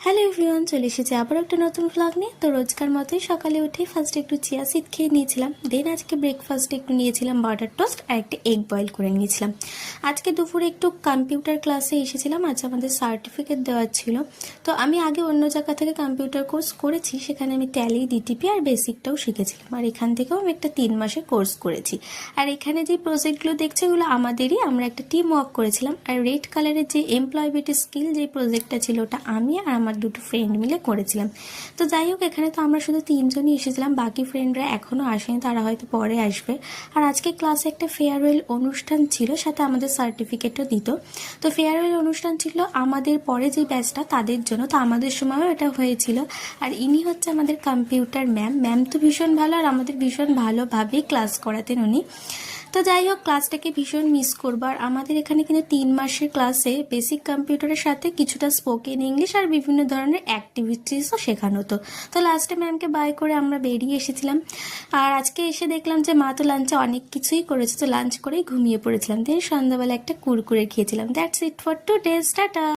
Hello everyone, চলে এসেছে আবার একটা নতুন ব্লগ নিয়ে। তো রোজকার মতোই সকালে উঠেই ফার্স্টে একটু চিয়া সিড খেয়ে নিয়েছিলাম। দেন আজকে ব্রেকফাস্টে একটু নিয়েছিলাম বাটার টোস্ট আর একটা এগ বয়েল করে নিয়েছিলাম। আজকে দুপুরে একটু কম্পিউটার ক্লাসে এসেছিলাম, আজ আমাদের সার্টিফিকেট দেওয়ার ছিল। তো আমি আগে অন্য জায়গা থেকে কম্পিউটার কোর্স করেছি, সেখানে আমি ট্যালি, ডিটিপি আর বেসিকটাও শিখেছিলাম। আর এখান থেকেও আমি একটা 3 মাসের কোর্স করেছি। আর এখানে যে প্রজেক্টগুলো দেখছে এগুলো আমাদেরই, আমরা একটা টিম ওয়ার্ক করেছিলাম। আর রেড কালারের যে এমপ্লয়েবিলিটি স্কিল যে প্রজেক্টটা ছিল ওটা আমি আর আমার দুটো ফ্রেন্ড মিলে করেছিলাম। তো যাই হোক, এখানে তো আমরা শুধু 3 জনই এসেছিলাম, বাকি ফ্রেন্ডরা এখনও আসেনি, তারা হয়তো পরে আসবে। আর আজকে ক্লাসে একটা ফেয়ারওয়েল অনুষ্ঠান ছিল, সাথে আমাদের সার্টিফিকেটও দিত। তো ফেয়ারওয়েল অনুষ্ঠান ছিল আমাদের পরে যে ব্যাচটা তাদের জন্য, তো আমাদের সময়ও এটা হয়েছিল। আর ইনি হচ্ছে আমাদের কম্পিউটার ম্যাম তো ভীষণ ভালো, আর আমাদের ভীষণ ভালোভাবেই ক্লাস করাতেন উনি। তো যাই হোক, ক্লাসটাকে ভীষণ মিস করবো। আর আমাদের এখানে কিন্তু 3 মাসের ক্লাসে বেসিক কম্পিউটারের সাথে কিছুটা স্পোকেন ইংলিশ আর বিভিন্ন ধরনের অ্যাক্টিভিটিসও শেখানো হতো। তো লাস্টে ম্যামকে বাই করে আমরা বেরিয়ে এসেছিলাম। আর আজকে এসে দেখলাম যে মা তো লাঞ্চে অনেক কিছুই করেছে, তো লাঞ্চ করেই ঘুমিয়ে পড়েছিলাম। দেন সন্ধ্যাবেলা একটা কুরকুরে খেয়েছিলাম। That's it for today, tata.